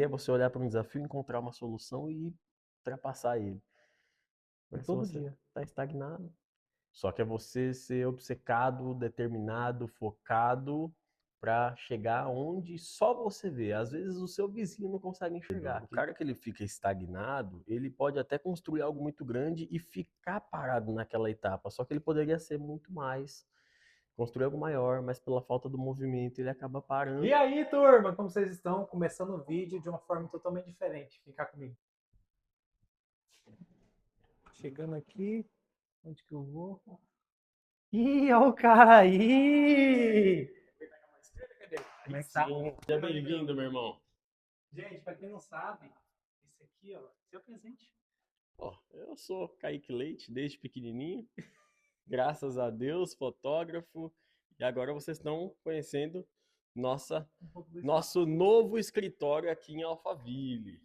Aprender é você olhar para um desafio, encontrar uma solução e ultrapassar ele. E Mas se todo você dia. está estagnado, só que é você ser obcecado, determinado, focado para chegar onde só você vê. Às vezes o seu vizinho não consegue enxergar. O cara que ele fica estagnado, ele pode até construir algo muito grande e ficar parado naquela etapa. Só que ele poderia ser muito mais, construir algo maior, mas pela falta do movimento ele acaba E parando. aí, turma, como vocês estão? Começando o vídeo de uma forma totalmente diferente. Fica comigo. Chegando aqui, onde que eu vou? Ih, olha o cara aí! Como é que tá? Seja bem-vindo, meu irmão. Gente, pra quem não sabe, esse aqui, ó, seu presente. Ó, eu sou Kaique Leite desde pequenininho, graças a Deus, fotógrafo, e agora vocês estão conhecendo nossa, Um pouco do espaço. nosso novo escritório aqui em Alphaville.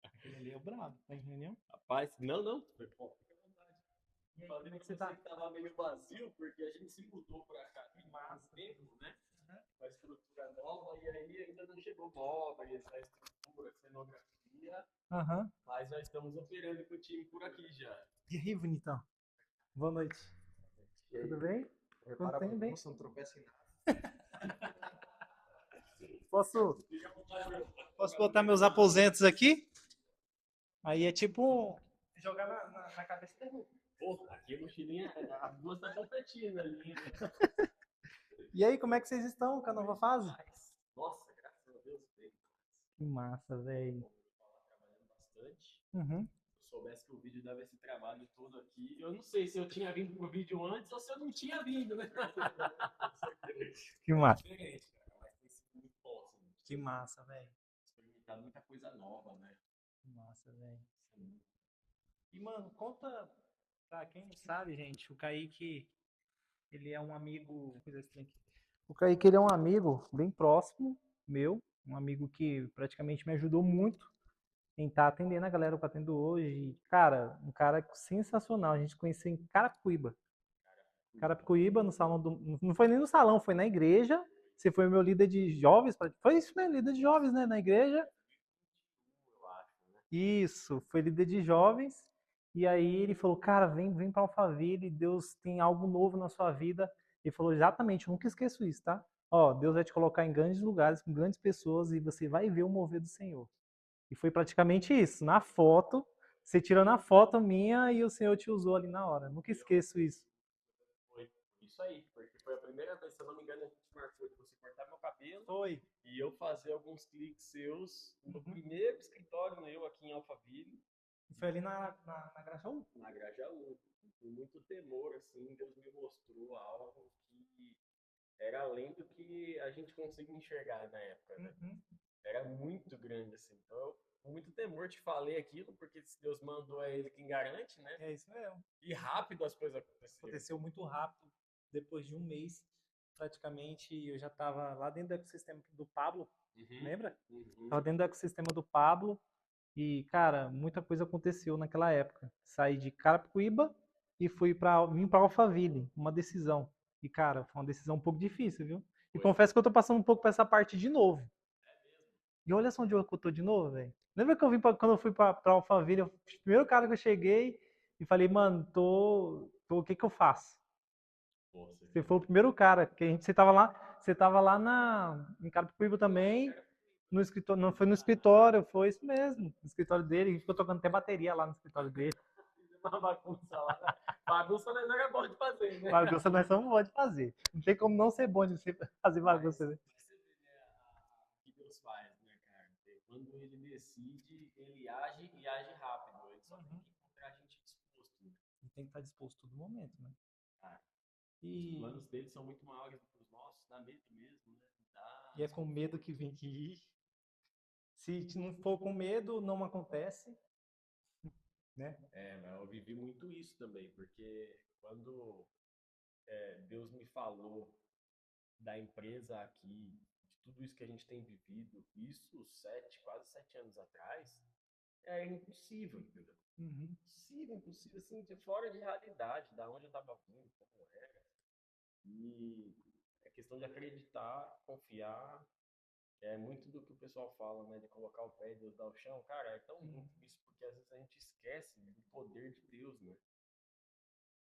Aquele ali é o brabo, tá entendendo? Rapaz, não, foi bom. E aí, Falei como é pra que você você tá? que tava meio vazio, porque a gente se mudou pra cá tem Massa. pouco tempo, né? Com a estrutura nova, e aí ainda não chegou móveis, a estrutura, a cenografia, Aham. mas já estamos operando com o time por aqui já. E aí, bonitão? Boa noite. E aí, Tudo bem? Quanto tempo, bem? não tropeça em nada. Posso, posso botar meus aposentos aqui? Aí é tipo jogar na cabeça da rua. Pô, aqui a mochilinha, as duas tá competindo ali. E aí, como é que vocês estão com a nova fase? Nossa, graças a Deus, bem. Que massa, velho. Trabalhando bastante. Uhum. Se eu soubesse que o vídeo dava esse trabalho todo aqui, eu não sei se eu tinha vindo pro vídeo antes ou se eu não tinha vindo, né? Que É massa. diferente, cara, mas tem sido muito bom, assim, Que massa, velho. experimentado muita coisa nova, né? Que massa, velho. E, mano, conta pra quem não sabe, gente, o Kaique, ele é um amigo. Coisa estranha aqui. O Kaique, ele é um amigo bem próximo meu, um amigo que praticamente me ajudou muito em estar atendendo a galera que eu atendo hoje. E, cara, um cara sensacional. A gente conheceu em Carapicuíba. Carapicuíba, no salão do. Não foi nem no salão, foi na igreja. Você foi meu líder de jovens. Foi isso mesmo, líder de jovens, né? Na igreja. Eu acho, né? Isso, foi líder de jovens. E aí ele falou, cara, vem para Alphaville, Deus tem algo novo na sua vida. Ele falou, exatamente, eu nunca esqueço isso, tá? Ó, Deus vai te colocar em grandes lugares, com grandes pessoas, e você vai ver o mover do Senhor. E foi praticamente isso. Na foto, você tirando a foto minha e o Senhor te usou ali na hora. Nunca esqueço isso. Foi isso aí, porque foi a primeira vez, se eu não me engano, a gente marcou de você cortar meu cabelo Foi. e eu fazer alguns cliques seus no Uhum. primeiro escritório meu aqui em Alphaville, E foi ali na Grajaú. na Grajaú. Com muito temor, assim, Deus me mostrou algo que era além do que a gente conseguia enxergar na época, né? Uhum. Era muito grande, assim. Então, eu, com muito temor, te falei aquilo, porque se Deus mandou é Ele quem garante, né? É isso mesmo. E rápido as coisas aconteceram. Aconteceu muito rápido. Depois de um mês, praticamente, eu já estava lá dentro do ecossistema do Pablo. Uhum, Lembra? Estava uhum. dentro do ecossistema do Pablo. E, cara, muita coisa aconteceu naquela época. Saí de Carapicuíba e vim para Alphaville, uma decisão. E, cara, foi uma decisão um pouco difícil, viu? E Foi. confesso que eu tô passando um pouco por essa parte de novo. E olha só onde eu tô de novo, velho. Lembra que quando eu fui pra Alphaville, o primeiro cara que eu cheguei e falei, mano, o que que eu faço? Pô, Você foi o primeiro cara, que você tava lá em Carapicuíba também, no escritório, não foi no escritório, foi isso mesmo, no escritório dele, a gente ficou tocando até bateria lá no escritório dele. uma bagunça lá. Bagunça não era bom de fazer, né? Bagunça nós somos bons de fazer. Não tem como não ser bom de fazer bagunça, né? Mas você vê, né, o que Deus faz, né, cara? Quando ele decide, ele age e age rápido. Ele só tem Uhum. que encontrar a gente disposto, né? Tem que estar disposto todo momento, né? Cara, os E, planos dele são muito maiores do que os nossos, dá medo mesmo, né? Dá e é com medo que vem que ir. Se não for com medo, não acontece, né? É, mas eu vivi muito isso também, porque quando Deus me falou da empresa aqui, de tudo isso que a gente tem vivido, isso quase 7 anos atrás, é impossível, entendeu? Uhum. Impossível, impossível, assim, de fora de realidade, da onde eu tava vindo, como era. E É questão de acreditar, confiar. É muito do que o pessoal fala, né? De colocar o pé e Deus dar o chão. Cara, é tão lindo isso, porque às vezes a gente esquece do poder de Deus, né?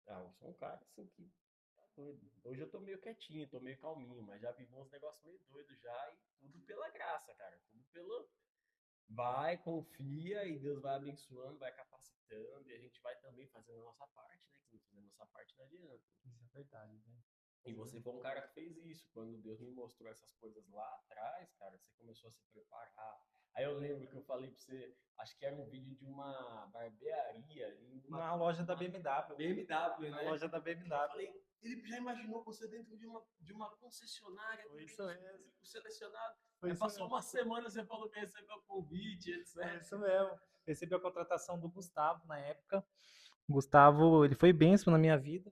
Ah, eu sou um cara assim que tá doido. Hoje eu tô meio quietinho, tô meio calminho, mas já vivi uns negócios meio doidos já e tudo pela graça, cara. Tudo pelo. Vai, confia e Deus vai abençoando, vai capacitando e a gente vai também fazendo a nossa parte, né? Que não fazendo a nossa parte não adianta. Isso é verdade, né? E você foi um cara que fez isso. Quando Deus me mostrou essas coisas lá atrás, cara, você começou a se preparar. Aí eu lembro que eu falei pra você, acho que era um vídeo de uma barbearia em Na loja da uma BMW. BMW, Na né? loja da Eu BMW. falei, ele já imaginou você dentro de uma concessionária, Foi com isso um mesmo. público selecionado. Foi Aí isso passou mesmo. uma semana, você falou que recebeu o convite, Foi etc. isso mesmo. Recebi a contratação do Gustavo na época. O Gustavo, ele foi bênção na minha vida.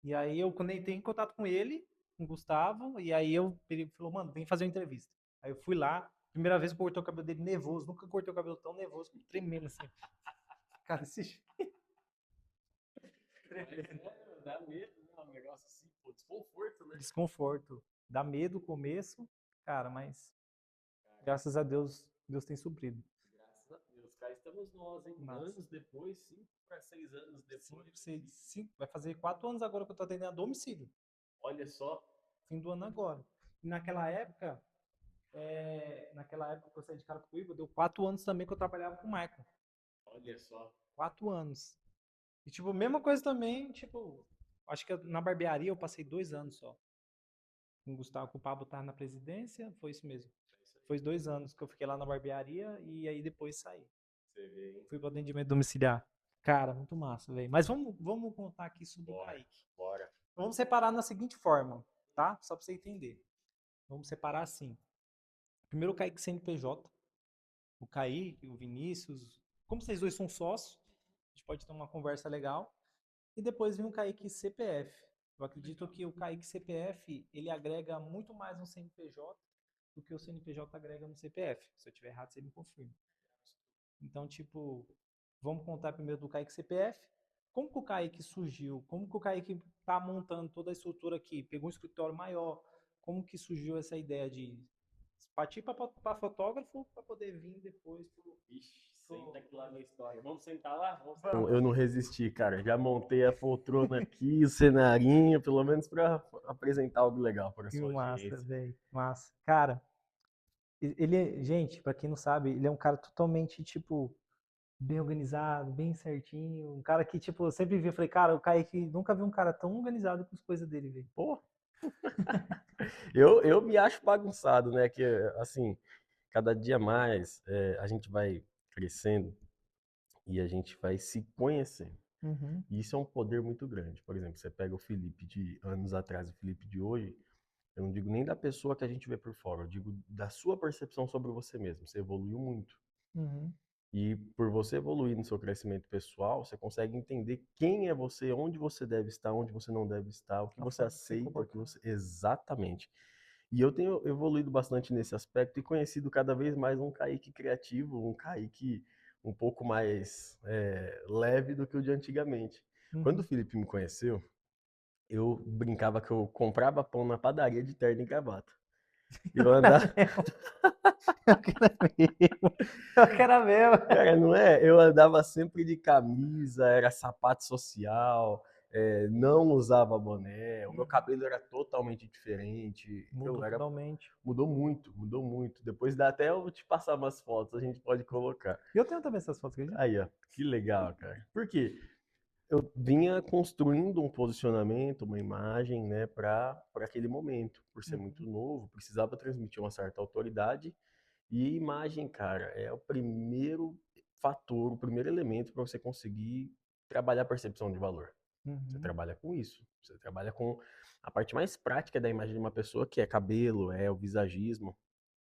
E aí eu quando entrei em contato com ele, com o Gustavo, e aí ele falou, mano, vem fazer uma entrevista. Aí eu fui lá, primeira vez que eu cortei o cabelo dele nervoso, nunca cortei o cabelo tão nervoso, tremendo assim. Cara, esse tremendo. Dá medo, né? Um negócio assim, pô, desconforto, né? Desconforto. Dá medo o começo, cara, mas graças a Deus, Deus tem suprido. Graças a Deus. Cá estamos nós, hein? Mas, Anos depois, 5 para 6 anos cinco, depois. seis, cinco, vai fazer 4 anos agora que eu tô atendendo a domicílio. Olha só, Fim do ano agora. E naquela época que eu saí de Carapicuíba, deu 4 anos também que eu trabalhava com o Michael. olha só. 4 anos. E, tipo, mesma coisa também, tipo, acho que na barbearia eu passei 2 anos só. Com o Gustavo, com o Pablo tava na presidência, foi isso mesmo. É isso aí. Foi 2 anos que eu fiquei lá na barbearia e aí depois saí. Você vê, hein? Fui pro atendimento domiciliar. Cara, muito massa, velho. Mas vamos contar aqui sobre o Bora, Kaique. bora. Vamos separar na seguinte forma, tá? Só pra você entender. Vamos separar assim. Primeiro o Kaique CNPJ, o Kaique, o Vinícius. Como vocês dois são sócios, a gente pode ter uma conversa legal. E depois vem o Kaique CPF. Eu acredito que o Kaique CPF, ele agrega muito mais no CNPJ do que o CNPJ agrega no CPF. Se eu estiver errado, você me confirma. Então, tipo, vamos contar primeiro do Kaique CPF. Como que o Kaique surgiu? Como que o Kaique tá montando toda a estrutura aqui? Pegou um escritório maior? Como que surgiu essa ideia de partir para fotógrafo para poder vir depois Ixi, senta aqui lá na história. Vamos sentar lá? Vamos. Eu não resisti, cara. Já montei a poltrona aqui, o cenarinho, pelo menos para apresentar algo legal para a Que sua massa, audiência. velho. Massa. Cara, gente, pra quem não sabe, ele é um cara totalmente, tipo, bem organizado, bem certinho. Um cara que, tipo, eu sempre vi, eu falei, cara, o Kaique nunca vi um cara tão organizado com as coisas dele, velho. Pô, eu me acho bagunçado, né? Que, assim, cada dia mais a gente vai crescendo e a gente vai se conhecendo. Uhum, E isso é um poder muito grande. Por exemplo, você pega o Felipe de anos atrás e o Felipe de hoje, eu não digo nem da pessoa que a gente vê por fora, eu digo da sua percepção sobre você mesmo. Você evoluiu muito. uhum. E por você evoluir no seu crescimento pessoal, você consegue entender quem é você, onde você deve estar, onde você não deve estar, o que A você forma de se aceita, o que colocar. você. Exatamente. E eu tenho evoluído bastante nesse aspecto e conhecido cada vez mais um Kaique criativo, um Kaique um pouco mais leve do que o de antigamente. Quando o Uhum. Felipe me conheceu, eu brincava que eu comprava pão na padaria de terno e gravata. Eu Eu quero andava, mesmo. Eu quero mesmo. Eu quero mesmo. cara, não é? Eu andava sempre de camisa, era sapato social, não usava boné, o meu cabelo era totalmente diferente. Eu Mudou era totalmente. Mudou muito, mudou muito. Depois dá até eu te passar umas fotos, a gente pode colocar. E eu tenho também essas fotos, acredita? Aí, ó, que legal, cara. Por quê? Eu vinha construindo um posicionamento, uma imagem, né, para aquele momento. Por ser muito Uhum. novo, precisava transmitir uma certa autoridade. E imagem, cara, é o primeiro fator, o primeiro elemento para você conseguir trabalhar a percepção de valor. Você Uhum. trabalha com isso. Você trabalha com a parte mais prática da imagem de uma pessoa, que é cabelo, é o visagismo,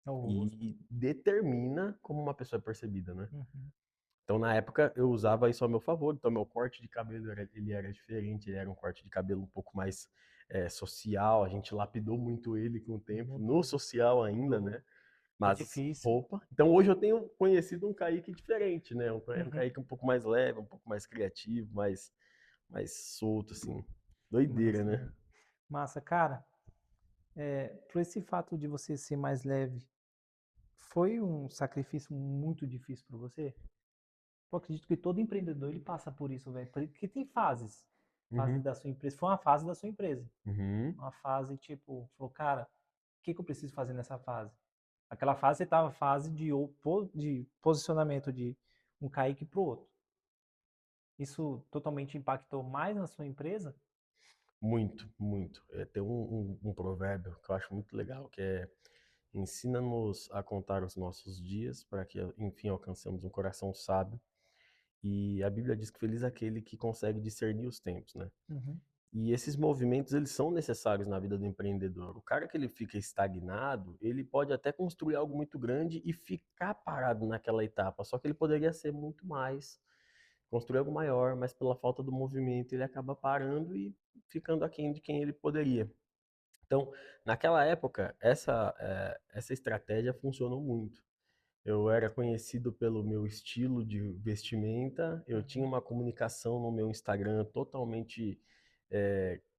É o rosto. e determina como uma pessoa é percebida, né? Uhum. Então, na época, eu usava isso ao meu favor. Então, meu corte de cabelo ele era diferente, ele era um corte de cabelo um pouco mais social. A gente lapidou muito ele com o tempo, no Mudou. social ainda, Mudou. né? É Mas difícil. roupa. Então, hoje eu tenho conhecido um Kaique diferente, né? Um Uhum. Kaique um pouco mais leve, um pouco mais criativo, mais solto, assim. Doideira, Massa, né? velho. Massa, cara. por esse fato de você ser mais leve, foi um sacrifício muito difícil para você? Eu acredito que todo empreendedor ele passa por isso, velho. Porque tem fases. Fase Uhum, da sua empresa. Foi uma fase da sua empresa. uhum. Uma fase, tipo, falou, cara, o que que eu preciso fazer nessa fase? Aquela fase você estava fase de posicionamento de um Kaique pro outro. Isso totalmente impactou mais na sua empresa? Muito, muito. Tem um provérbio que eu acho muito legal, que é ensina-nos a contar os nossos dias para que, enfim, alcancemos um coração sábio. E a Bíblia diz que feliz é aquele que consegue discernir os tempos, né? Uhum, E esses movimentos, eles são necessários na vida do empreendedor. O cara que ele fica estagnado, ele pode até construir algo muito grande e ficar parado naquela etapa, só que ele poderia ser muito mais, construir algo maior, mas pela falta do movimento ele acaba parando e ficando aquém de quem ele poderia. Então, naquela época, essa estratégia funcionou muito. Eu era conhecido pelo meu estilo de vestimenta, eu tinha uhum, uma comunicação no meu Instagram totalmente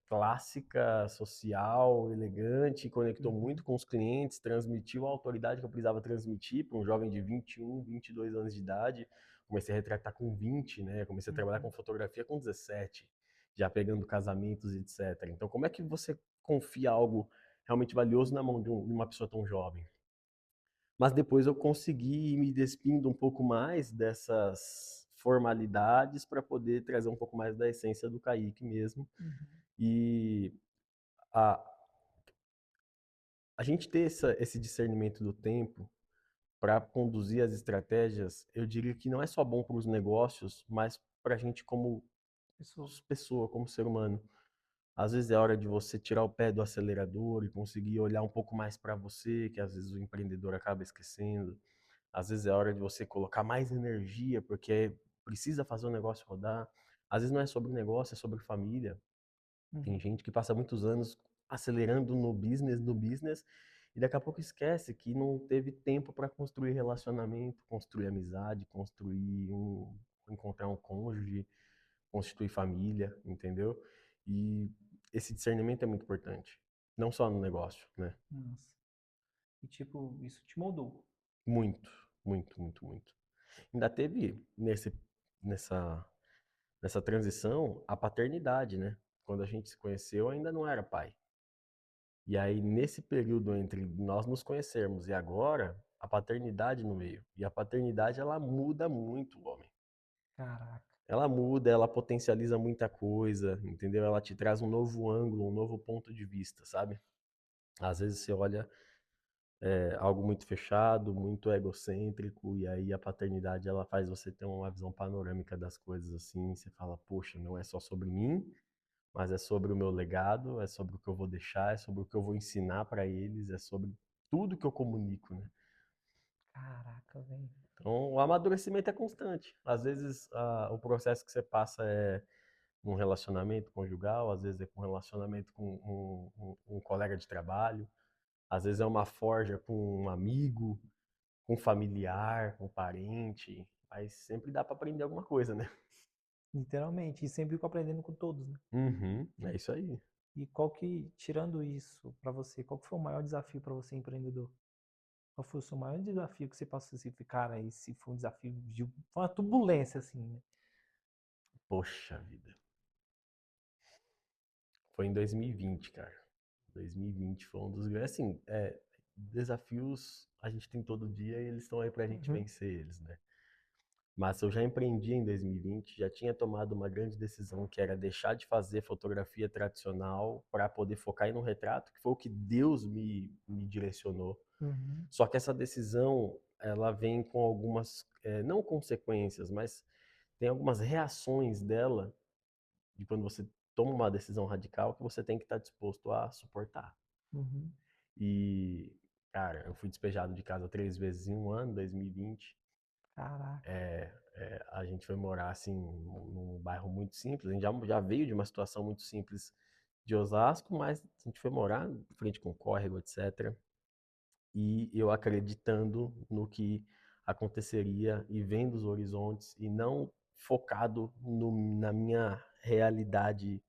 clássica, social, elegante, conectou muito uhum, com os clientes, transmitiu a autoridade que eu precisava transmitir para um jovem de 21, 22 anos de idade. Comecei a retratar com 20, né? Comecei a trabalhar com uhum. fotografia com 17, já pegando casamentos e etc. Então, como é que você confia algo realmente valioso na mão de uma pessoa tão jovem? Mas depois eu consegui ir me despindo um pouco mais dessas formalidades para poder trazer um pouco mais da essência do Kaique mesmo. Uhum. E a, a gente ter esse discernimento do tempo para conduzir as estratégias, eu diria que não é só bom para os negócios, mas para a gente como Pessoa. pessoa, como ser humano. Às vezes é hora de você tirar o pé do acelerador e conseguir olhar um pouco mais para você, que às vezes o empreendedor acaba esquecendo. Às vezes é hora de você colocar mais energia, porque precisa fazer o negócio rodar. Às vezes não é sobre negócio, é sobre família. Tem Uhum. gente que passa muitos anos acelerando no business, e daqui a pouco esquece que não teve tempo para construir relacionamento, construir amizade, encontrar um cônjuge, constituir família, entendeu? E esse discernimento é muito importante, não só no negócio, né? Nossa. E tipo, isso te moldou. Muito, muito, muito, muito. Ainda teve nessa, nessa transição a paternidade, né? Quando a gente se conheceu, eu ainda não era pai. E aí, nesse período entre nós nos conhecermos e agora, a paternidade no meio. E a paternidade, ela muda muito o homem. Caraca. Ela muda, ela potencializa muita coisa, entendeu? Ela te traz um novo ângulo, um novo ponto de vista, sabe? Às vezes você olha algo muito fechado, muito egocêntrico, e aí a paternidade ela faz você ter uma visão panorâmica das coisas assim, você fala, poxa, não é só sobre mim, mas é sobre o meu legado, é sobre o que eu vou deixar, é sobre o que eu vou ensinar para eles, é sobre tudo que eu comunico, né? Caraca, velho. Então, o amadurecimento é constante. Às vezes, o processo que você passa é um relacionamento conjugal, às vezes é com um relacionamento com um colega de trabalho, às vezes é uma forja com um amigo, com um familiar, com um parente, mas sempre dá para aprender alguma coisa, né? Literalmente. E sempre fico aprendendo com todos, né? Uhum, é isso aí. E qual que, tirando isso pra você, qual que foi o maior desafio pra você, empreendedor? Qual foi o seu maior desafio que você passou assim, cara, esse foi um desafio de foi uma turbulência, assim, né? Poxa vida. Foi em 2020, cara. 2020 foi um dos grandes, assim, desafios a gente tem todo dia e eles estão aí pra gente Uhum, vencer eles, né? Mas eu já empreendi em 2020, já tinha tomado uma grande decisão que era deixar de fazer fotografia tradicional para poder focar no retrato, que foi o que Deus me direcionou. uhum, Só que essa decisão, ela vem com algumas, não consequências, mas tem algumas reações dela, de quando você toma uma decisão radical, que você tem que estar disposto a suportar. uhum. E, cara, eu fui despejado de casa 3 vezes em um ano, 2020. Caraca. A gente foi morar, assim, num bairro muito simples. A gente já veio de uma situação muito simples de Osasco, mas a gente foi morar em frente com córrego, etc. E eu acreditando no que aconteceria e vendo os horizontes e não focado na minha realidade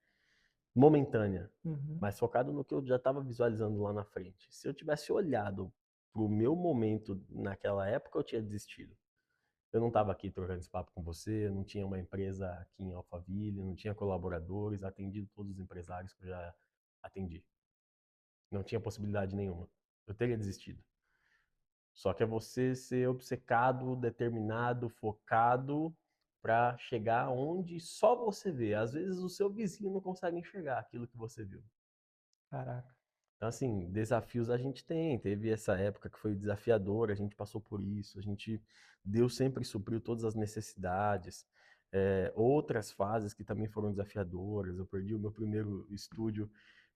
momentânea, Uhum. mas focado no que eu já estava visualizando lá na frente. Se eu tivesse olhado para o meu momento naquela época, eu tinha desistido. Eu não estava aqui trocando esse papo com você, eu não tinha uma empresa aqui em Alphaville, não tinha colaboradores, atendi todos os empresários que eu já atendi. Não tinha possibilidade nenhuma. Eu teria desistido. Só que é você ser obcecado, determinado, focado para chegar onde só você vê. Às vezes o seu vizinho não consegue enxergar aquilo que você viu. Caraca. Então, assim, desafios a gente tem. Teve essa época que foi desafiadora, a gente passou por isso, a gente, Deus sempre supriu todas as necessidades. Outras fases que também foram desafiadoras. Eu perdi o meu primeiro estúdio,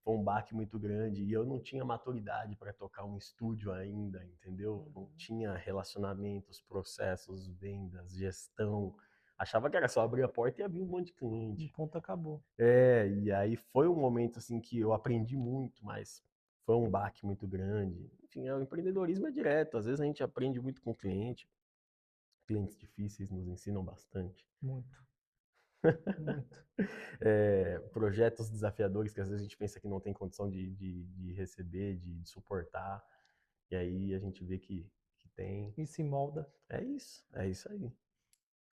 foi um baque muito grande e eu não tinha maturidade para tocar um estúdio ainda, entendeu? Não Uhum. tinha relacionamentos, processos, vendas, gestão. Achava que era só abrir a porta e havia um monte de Um cliente. ponto acabou. E aí foi um momento assim que eu aprendi muito, mas foi um baque muito grande. Enfim, o empreendedorismo é direto, às vezes a gente aprende muito com o cliente, clientes difíceis nos ensinam bastante. Muito. Muito. Projetos desafiadores que às vezes a gente pensa que não tem condição de receber, de suportar, e aí a gente vê que tem. E se molda. É isso aí.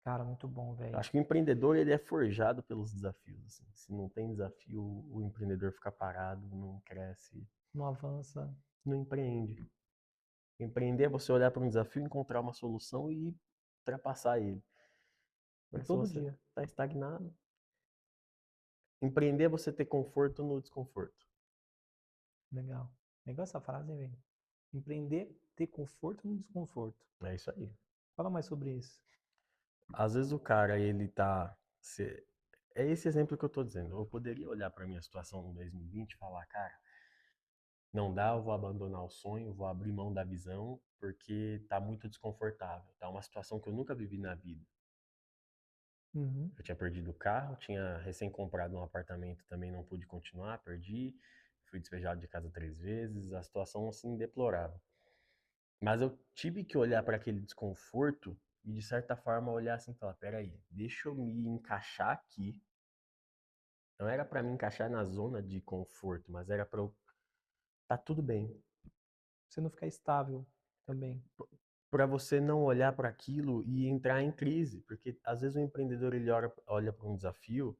Cara, muito bom, Eu velho. acho que o empreendedor ele é forjado pelos desafios. Assim. Se não tem desafio, o empreendedor fica parado, não cresce, Não avança. não empreende. Empreender é você olhar para um desafio, encontrar uma solução e ultrapassar ele. E Mas se todo você dia. está estagnado, empreender é você ter conforto no desconforto. Legal. Legal essa frase, hein, velho? Empreender, ter conforto no desconforto. É isso aí. Fala mais sobre isso. Às vezes o cara, ele tá. É esse exemplo que eu tô dizendo. Eu poderia olhar para minha situação no 2020 e falar, cara, não dá, eu vou abandonar o sonho, vou abrir mão da visão, porque tá muito desconfortável. Tá uma situação que eu nunca vivi na vida. Uhum. Eu tinha perdido o carro, tinha recém comprado um apartamento, também não pude continuar, perdi. Fui despejado de casa 3 vezes, a situação assim deplorável. Mas eu tive que olhar para aquele desconforto e de certa forma olhar assim e falar, peraí, deixa eu me encaixar aqui. Não era para me encaixar na zona de conforto, mas era para eu tá tudo bem. Você não ficar estável também. Para você não olhar para aquilo e entrar em crise, porque às vezes o empreendedor ele olha para um desafio,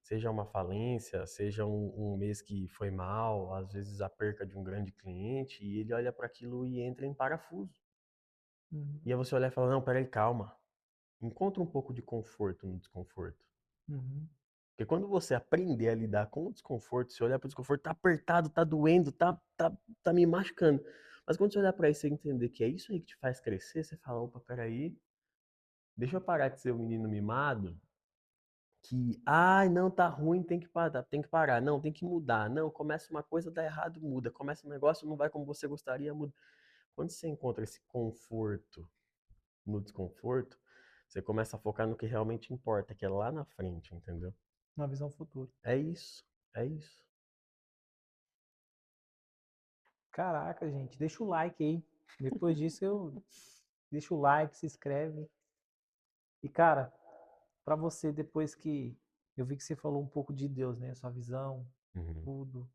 seja uma falência, seja um mês que foi mal, às vezes a perca de um grande cliente, e ele olha para aquilo e entra em parafuso. Uhum. E aí você olha e fala, não, peraí, calma. Encontra um pouco de conforto no desconforto. Uhum. Porque quando você aprender a lidar com o desconforto, você olhar para o desconforto, tá apertado, tá doendo, tá me machucando. Mas quando você olhar para isso e entender que é isso aí que te faz crescer, você fala, opa, peraí, deixa eu parar de ser o menino mimado, que, ai, não, tá ruim, tem que parar, tem que parar. Não, tem que mudar. Não, começa uma coisa, dá errado, muda. Começa um negócio, não vai como você gostaria, muda. Quando você encontra esse conforto no desconforto, você começa a focar no que realmente importa, que é lá na frente, entendeu? Uma visão futura. É isso, é isso. Caraca, gente. Deixa o like aí. Depois disso eu deixa o like, se inscreve. E, cara, pra você, depois que eu vi que você falou um pouco de Deus, né? Sua visão, Uhum. tudo.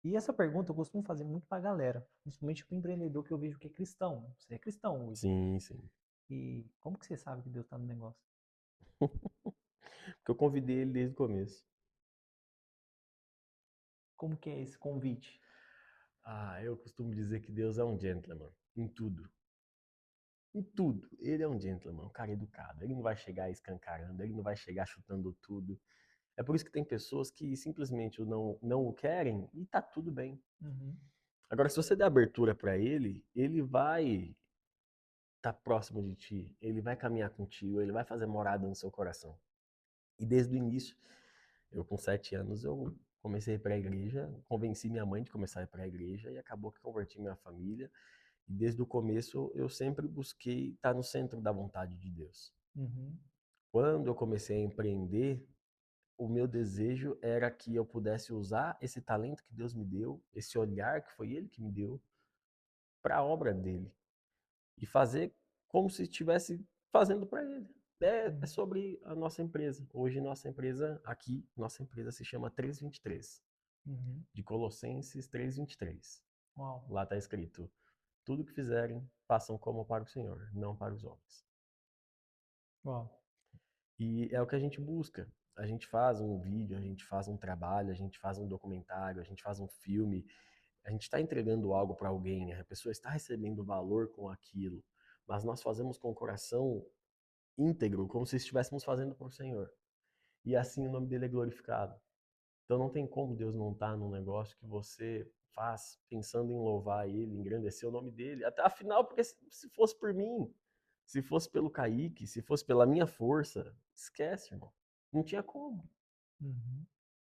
E essa pergunta eu costumo fazer muito pra galera, principalmente pro empreendedor que eu vejo que é cristão, né? Você é cristão hoje. Sim, sim. E como que você sabe que Deus tá no negócio? Porque eu convidei ele desde o começo. Como que é esse convite? Eu costumo dizer que Deus é um gentleman em tudo. Em tudo. Ele é um gentleman, um cara educado. Ele não vai chegar escancarando, ele não vai chegar chutando tudo. É por isso que tem pessoas que simplesmente não o querem e tá tudo bem. Uhum, Agora, se você der abertura para ele vai estar próximo de ti, ele vai caminhar contigo, ele vai fazer morada no seu coração. E desde o início, eu com 7 anos, eu comecei a ir para a igreja, convenci minha mãe de começar a ir para a igreja e acabou que converti minha família. E desde o começo, eu sempre busquei estar no centro da vontade de Deus. uhum. Quando eu comecei a empreender, o meu desejo era que eu pudesse usar esse talento que Deus me deu, esse olhar que foi Ele que me deu, para a obra dele e fazer como se estivesse fazendo para Ele. É sobre a nossa empresa. Hoje, nossa empresa se chama 323, Uhum. de Colossenses 3:23. Uau. Lá está escrito: tudo que fizerem, façam como para o Senhor, não para os homens. Uau. E é o que a gente busca. A gente faz um vídeo, a gente faz um trabalho, a gente faz um documentário, a gente faz um filme. A gente está entregando algo para alguém, a pessoa está recebendo valor com aquilo, mas nós fazemos com o coração íntegro, como se estivéssemos fazendo para o Senhor. E assim o nome dele é glorificado. Então não tem como Deus não estar num negócio que você faz pensando em louvar ele, engrandecer o nome dele. Até afinal, porque se fosse por mim, se fosse pelo Kaique, se fosse pela minha força, esquece, irmão. Não tinha como. Uhum.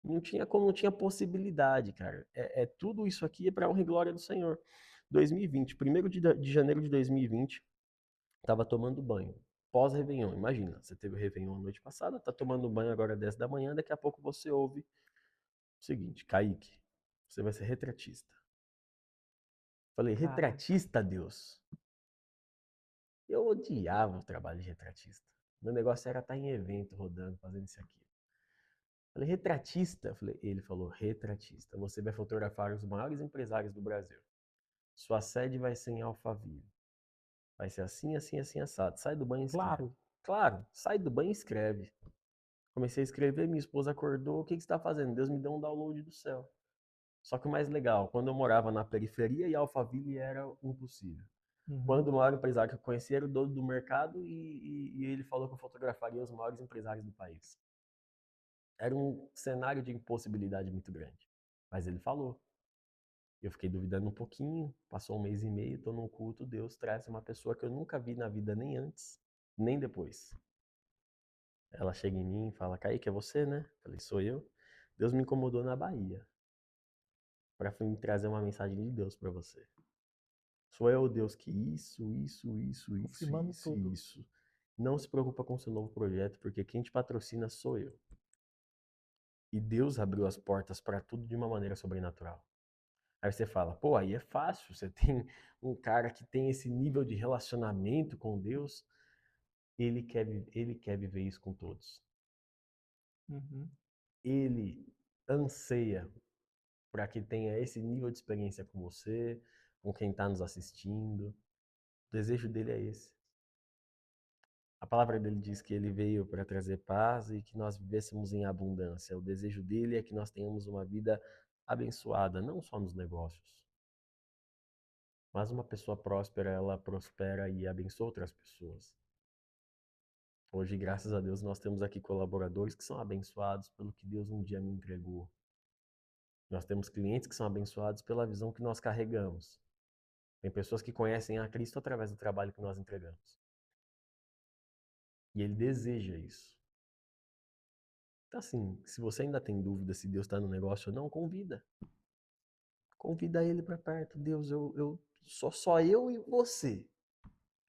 Não tinha como, não tinha possibilidade, cara. Tudo isso aqui é para honra e glória do Senhor. 2020, 1º de janeiro de 2020, tava tomando banho. Pós-Réveillon, imagina, você teve o Réveillon a noite passada, tá tomando banho agora às 10 da manhã, daqui a pouco você ouve o seguinte: Kaique, você vai ser retratista. Falei, Cara. retratista, Deus? Eu odiava o trabalho de retratista. Meu negócio era estar em evento, rodando, fazendo isso aqui. Falei, retratista? Falei, ele falou, retratista. Você vai fotografar os maiores empresários do Brasil. Sua sede vai ser em Alphaville. Vai ser assim, assim, assim, assado. Sai do banho e escreve. Claro. Claro, sai do banho e escreve. Comecei a escrever, minha esposa acordou. O que você está fazendo? Deus me deu um download do céu. Só que o mais legal, quando eu morava na periferia e Alphaville era impossível. Uhum. Quando o maior empresário que eu conheci era o dono do mercado e ele falou que eu fotografaria os maiores empresários do país. Era um cenário de impossibilidade muito grande. Mas ele falou. Eu fiquei duvidando um pouquinho, passou 1 mês e meio, estou num culto, Deus traz uma pessoa que eu nunca vi na vida nem antes, nem depois. Ela chega em mim e fala, Kaique, é você, né? Falei, sou eu. Deus me incomodou na Bahia para me trazer uma mensagem de Deus para você. Sou eu o Deus que Confirmando tudo. isso. Não se preocupa com o seu novo projeto, porque quem te patrocina sou eu. E Deus abriu as portas para tudo de uma maneira sobrenatural. Aí você fala, pô, aí é fácil, você tem um cara que tem esse nível de relacionamento com Deus, ele quer viver isso com todos. Uhum. Ele anseia para que tenha esse nível de experiência com você, com quem está nos assistindo. O desejo dele é esse. A palavra dele diz que ele veio para trazer paz e que nós vivêssemos em abundância. O desejo dele é que nós tenhamos uma vida abençoada, não só nos negócios. Mas uma pessoa próspera, ela prospera e abençoa outras pessoas. Hoje, graças a Deus, nós temos aqui colaboradores que são abençoados pelo que Deus um dia me entregou. Nós temos clientes que são abençoados pela visão que nós carregamos. Tem pessoas que conhecem a Cristo através do trabalho que nós entregamos. E ele deseja isso. Então, assim, se você ainda tem dúvida se Deus está no negócio ou não, convida. Convida ele para perto. Deus, eu só eu e você.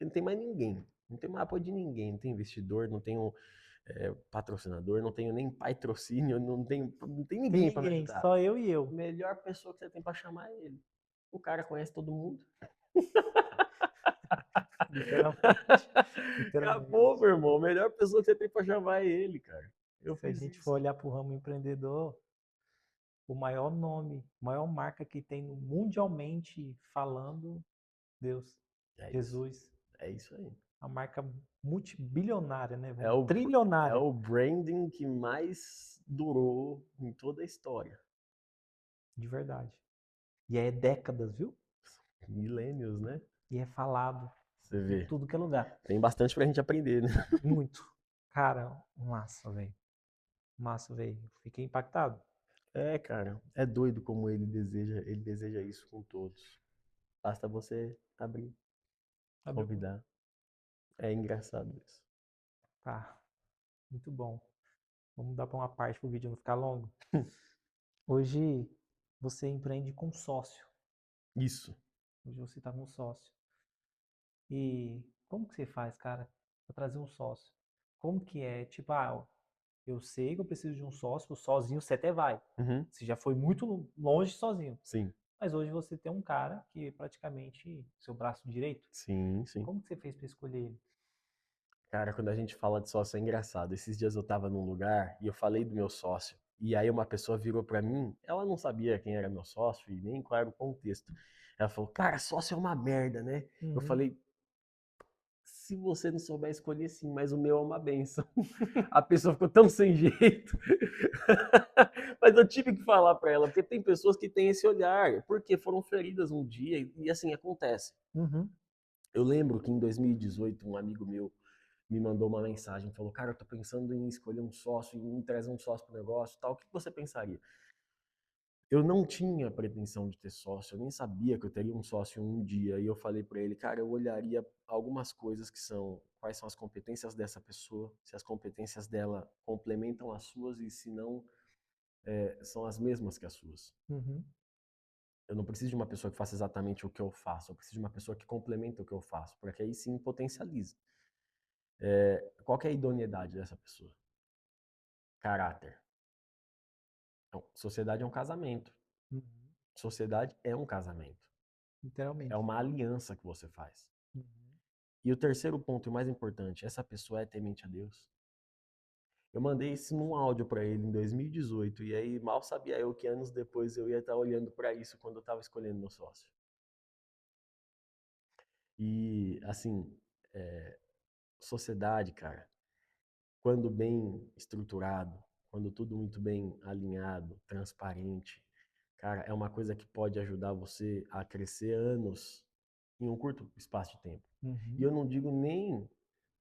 Não tem mais ninguém. Não tem mais apoio de ninguém. Não tem investidor, não tem patrocinador, não tenho nem patrocínio, não tem Tem ninguém para me ninguém, ajudar. só eu e A eu. melhor pessoa que você tem para chamar é ele. O cara conhece todo mundo. Literalmente. Acabou, Literalmente. meu irmão. A melhor pessoa que você tem para chamar é ele, cara. Eu Se a fiz gente for isso. olhar para o ramo empreendedor, o maior nome, a maior marca que tem mundialmente falando, Deus, É isso. Jesus. É isso aí. A marca multibilionária, né, É velho? o, é Trilionária, o branding que mais durou em toda a história. de verdade. E é décadas, viu? Milênios, né? E é falado Você em vê. tudo que é lugar. Tem bastante pra gente aprender, né? Muito. Cara, massa, velho. Massa, velho. Fiquei impactado. É, cara. É doido como ele deseja isso com todos. Basta você abrir, Abriu. convidar. É engraçado isso. Tá, muito bom. Vamos dar para uma parte para o vídeo não ficar longo. Hoje você empreende com sócio. Isso. Hoje você está com sócio. E como que você faz, cara, para trazer um sócio? Como que é? Tipo, eu sei que eu preciso de um sócio, sozinho você até vai. Uhum. Você já foi muito longe sozinho. Sim. Mas hoje você tem um cara que é praticamente seu braço direito. Sim, sim. Como que você fez para escolher ele? Cara, quando a gente fala de sócio é engraçado. Esses dias eu tava num lugar e eu falei do meu sócio. E aí uma pessoa virou pra mim, ela não sabia quem era meu sócio e nem qual era o contexto. Ela falou, cara, sócio é uma merda, né? Eu Uhum. falei, se você não souber escolher, sim, mas o meu é uma benção. A pessoa ficou tão sem jeito. Mas eu tive que falar pra ela, porque tem pessoas que têm esse olhar, porque foram feridas um dia e assim acontece. Uhum. Eu lembro que em 2018 um amigo meu me mandou uma mensagem, falou, cara, eu tô pensando em escolher um sócio, em trazer um sócio pro negócio, tal. O que você pensaria? Eu não tinha pretensão de ter sócio, eu nem sabia que eu teria um sócio um dia. E eu falei para ele, cara, eu olharia algumas coisas que são quais são as competências dessa pessoa, se as competências dela complementam as suas e se não são as mesmas que as suas. Uhum. Eu não preciso de uma pessoa que faça exatamente o que eu faço, eu preciso de uma pessoa que complementa o que eu faço, para que aí sim potencialize. Qual que é a idoneidade dessa pessoa? Caráter. Então, sociedade é um casamento. Uhum. Sociedade é um casamento. É Literalmente. uma aliança que você faz. Uhum. E o terceiro ponto, e o mais importante, essa pessoa é temente a Deus. Eu mandei isso num áudio para ele em 2018, e aí mal sabia eu que anos depois eu ia estar olhando para isso quando eu estava escolhendo meu sócio. E, assim, sociedade, cara, quando bem estruturado, quando tudo muito bem alinhado, transparente, cara, é uma coisa que pode ajudar você a crescer anos em um curto espaço de tempo. E Uhum. eu não digo nem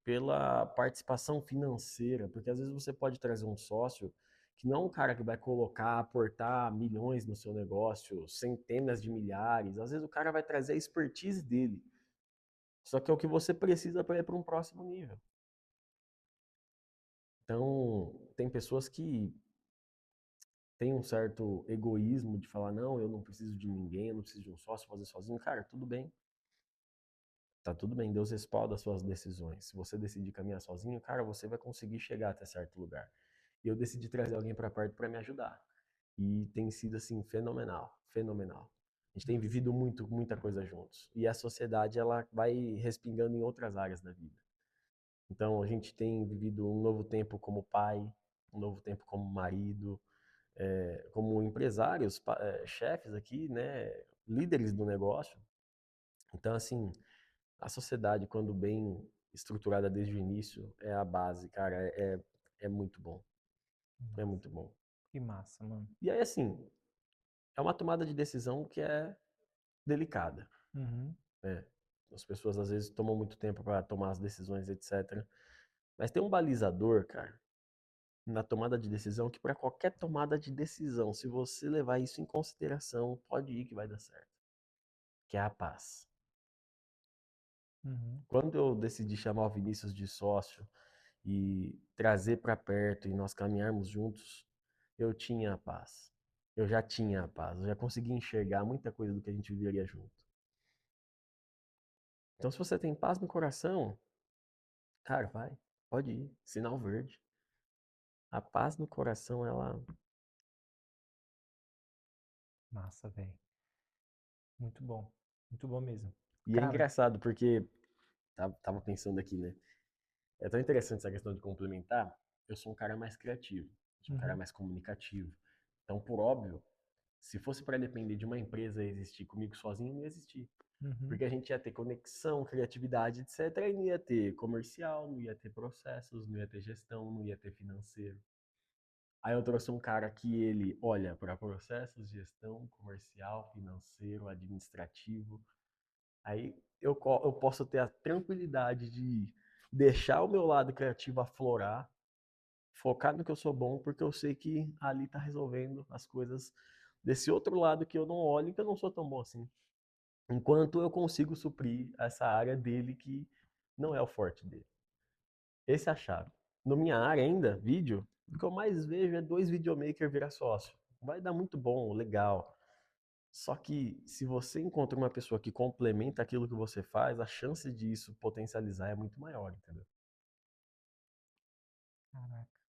pela participação financeira, porque às vezes você pode trazer um sócio que não é um cara que vai colocar, aportar milhões no seu negócio, centenas de milhares. Às vezes o cara vai trazer a expertise dele. Só que é o que você precisa para ir para um próximo nível. Então, tem pessoas que têm um certo egoísmo de falar: não, eu não preciso de ninguém, eu não preciso de um sócio, fazer sozinho. Cara, tudo bem. Tá tudo bem, Deus respalda as suas decisões. Se você decidir caminhar sozinho, cara, você vai conseguir chegar até certo lugar. E eu decidi trazer alguém para perto para me ajudar. E tem sido assim fenomenal, fenomenal. A gente tem Nossa. vivido muita coisa juntos. E a sociedade ela vai respingando em outras áreas da vida. Então a gente tem vivido um novo tempo como pai, um novo tempo como marido, como empresários, chefes aqui, né, líderes do negócio. Então assim, a sociedade, quando bem estruturada desde o início, é a base, cara. É muito bom. É Massa. muito bom. Que massa, mano. E aí, assim, é uma tomada de decisão que é delicada. Uhum. Né? As pessoas às vezes tomam muito tempo para tomar as decisões, etc. Mas tem um balizador, cara, na tomada de decisão que para qualquer tomada de decisão, se você levar isso em consideração, pode ir que vai dar certo. Que é a paz. Uhum. Quando eu decidi chamar o Vinícius de sócio e trazer para perto e nós caminharmos juntos, eu tinha a paz. Eu já tinha a paz, eu já conseguia enxergar muita coisa do que a gente viveria junto. Então, se você tem paz no coração, cara, vai, pode ir, sinal verde. A paz no coração, ela. Massa, velho. Muito bom. Muito bom mesmo. E é Cara. engraçado, porque tava pensando aqui, né? É tão interessante essa questão de complementar. Eu sou um cara mais criativo, sou um cara Uhum. mais comunicativo. Então, por óbvio, se fosse para depender de uma empresa existir comigo sozinho, não ia existir. Uhum. Porque a gente ia ter conexão, criatividade, etc. E não ia ter comercial, não ia ter processos, não ia ter gestão, não ia ter financeiro. Aí eu trouxe um cara que ele olha para processos, gestão, comercial, financeiro, administrativo. Aí eu posso ter a tranquilidade de deixar o meu lado criativo aflorar, focar no que eu sou bom, porque eu sei que ali está resolvendo as coisas desse outro lado que eu não olho e que eu não sou tão bom assim. Enquanto eu consigo suprir essa área dele que não é o forte dele. Esse é a chave. Na minha área ainda, vídeo, o que eu mais vejo é dois videomakers virar sócio. Vai dar muito bom, legal. Só que se você encontra uma pessoa que complementa aquilo que você faz, a chance disso potencializar é muito maior, entendeu? Caraca.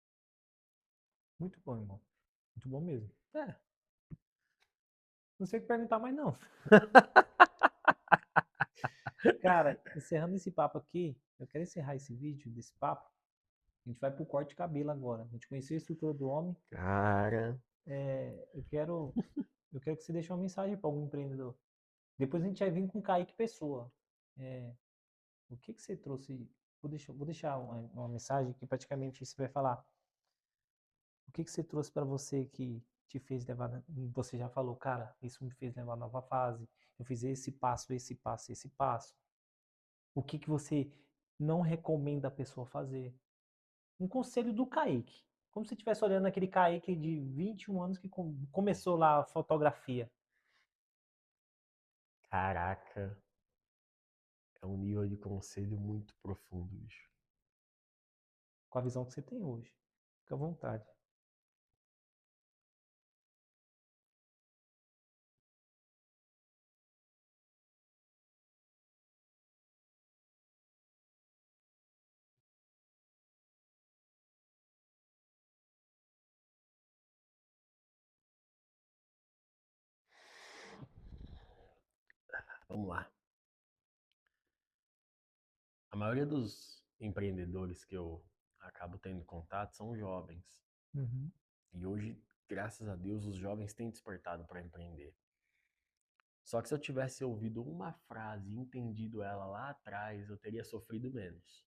Muito bom, irmão. Muito bom mesmo. É. Não sei o que perguntar mais, não. Cara, encerrando esse papo aqui, eu quero encerrar esse vídeo desse papo. A gente vai pro corte de cabelo agora. A gente conheceu a estrutura do homem. Cara, Eu quero que você deixe uma mensagem para algum empreendedor. Depois a gente vai vir com o Kaique Pessoa. É, o que você trouxe? Vou deixar uma mensagem que praticamente você vai falar. O que você trouxe para você que te fez levar? Você já falou, cara, isso me fez levar a nova fase. Eu fiz esse passo, esse passo, esse passo. O que você não recomenda a pessoa fazer? Um conselho do Kaique. Como se você estivesse olhando aquele Kaique de 21 anos que começou lá a fotografia. caraca, é um nível de conselho muito profundo, bicho. Com a visão que você tem hoje. Fica à vontade. Vamos lá. A maioria dos empreendedores que eu acabo tendo contato são jovens. Uhum. E hoje, graças a Deus, os jovens têm despertado para empreender. Só que se eu tivesse ouvido uma frase e entendido ela lá atrás, eu teria sofrido menos.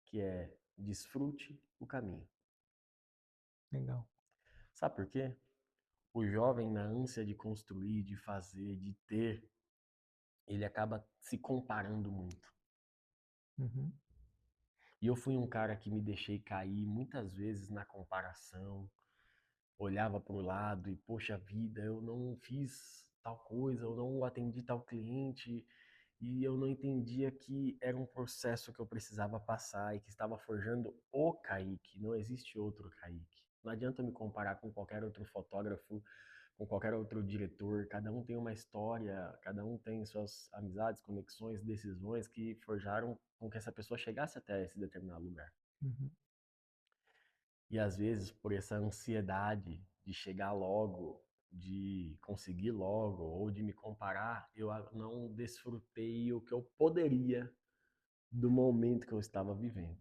Que é desfrute o caminho. Legal. Sabe por quê? O jovem, na ânsia de construir, de fazer, de ter, ele acaba se comparando muito. Uhum. E eu fui um cara que me deixei cair muitas vezes na comparação, olhava para o lado e, poxa vida, eu não fiz tal coisa, eu não atendi tal cliente, e eu não entendia que era um processo que eu precisava passar e que estava forjando o Kaique, não existe outro Kaique. Não adianta me comparar com qualquer outro fotógrafo, com qualquer outro diretor, cada um tem uma história, cada um tem suas amizades, conexões, decisões que forjaram com que essa pessoa chegasse até esse determinado lugar. Uhum. E às vezes, por essa ansiedade de chegar logo, de conseguir logo, ou de me comparar, eu não desfrutei o que eu poderia do momento que eu estava vivendo.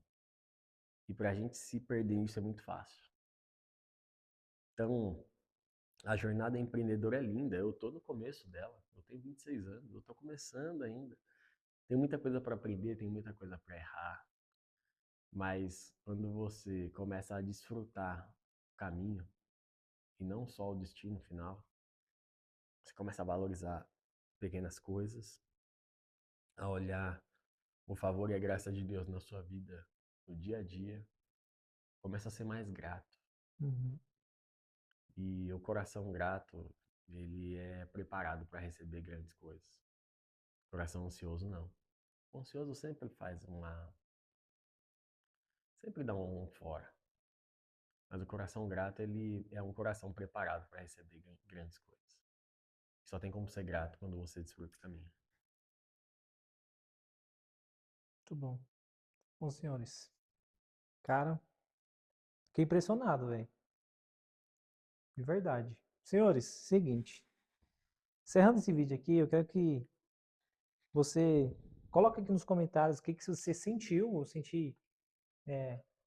E para a gente se perder nisso é muito fácil. Então, a jornada empreendedora é linda, eu estou no começo dela, eu tenho 26 anos, eu estou começando ainda. Tem muita coisa para aprender, tem muita coisa para errar, mas quando você começa a desfrutar o caminho, e não só o destino final, você começa a valorizar pequenas coisas, a olhar o favor e a graça de Deus na sua vida, no dia a dia, começa a ser mais grato. Uhum. E o coração grato, ele é preparado para receber grandes coisas. Coração ansioso, não. O ansioso sempre faz sempre dá um fora. Mas o coração grato, ele é um coração preparado para receber grandes coisas. Só tem como ser grato quando você desfruta o caminho. Muito bom. Bom, senhores. Cara, fiquei impressionado, velho. De verdade. Senhores, seguinte. Encerrando esse vídeo aqui, eu quero que você coloque aqui nos comentários o que, que você sentiu. Eu senti.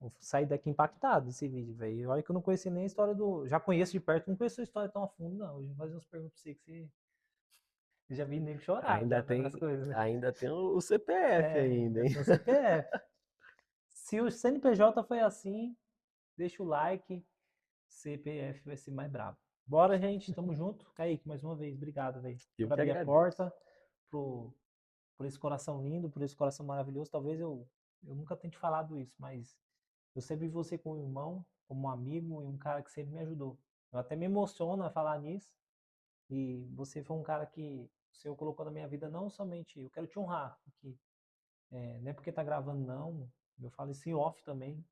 Eu saí daqui impactado desse vídeo, velho. Olha que eu não conheci nem a história do. Já conheço de perto, não conheço a história tão a fundo, não. Eu vou fazer umas perguntas pra você que você. Eu já vi nego chorar, Ainda já vendo tem, as coisas, né? ainda tem o CPF ainda, Ainda hein? tem o CPF. Se o CNPJ foi assim, deixa o like. CPF vai ser mais brabo. Bora, gente. Tamo junto. Kaique, mais uma vez, obrigado, velho. Eu Por que abrir a agradeço. porta pro, por esse coração lindo, por esse coração maravilhoso. Talvez eu nunca tenha te falado isso, mas eu sempre vi você como um irmão, como um amigo e um cara que sempre me ajudou. Eu até me emociono a falar nisso. E você foi um cara que o Senhor colocou na minha vida não somente. Eu quero te honrar, porque, não é porque tá gravando, não. Eu falo isso em off também.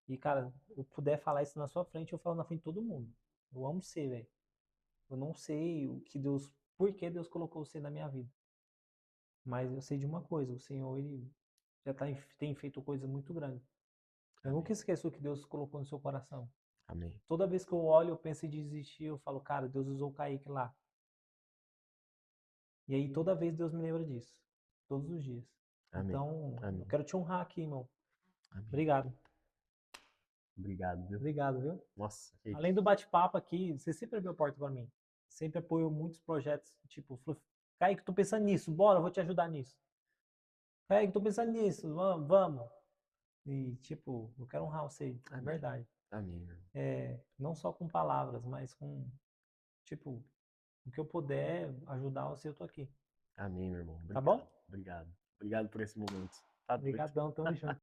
E, cara, eu puder falar isso na sua frente, eu falo na frente de todo mundo. Eu amo você, velho. Eu não sei o que Deus, por que Deus colocou você na minha vida. Mas eu sei de uma coisa, o Senhor, ele já tem feito coisas muito grandes. Eu nunca Amém. esqueço o que Deus colocou no seu coração. Amém. Toda vez que eu olho, eu penso em desistir, eu falo, cara, Deus usou o Kaique lá. E aí toda vez Deus me lembra disso. todos os dias. Amém. Então, Amém. eu quero te honrar aqui, irmão. Amém. Obrigado. Obrigado, viu? Obrigado, viu? Nossa, que Além do bate-papo aqui, você sempre abriu a porta para mim. Sempre apoiou muitos projetos, tipo, falou, Kaique, tô pensando nisso, bora, eu vou te ajudar nisso. Kaique, tô pensando nisso, vamos. E, tipo, eu quero honrar você, de Amém. verdade. Amém, meu irmão. Não só com palavras, mas com, tipo, o que eu puder ajudar você, eu tô aqui. Amém, meu irmão. Tá Obrigado. bom? Obrigado. Obrigado por esse momento. Tá doido? Obrigadão, tamo junto.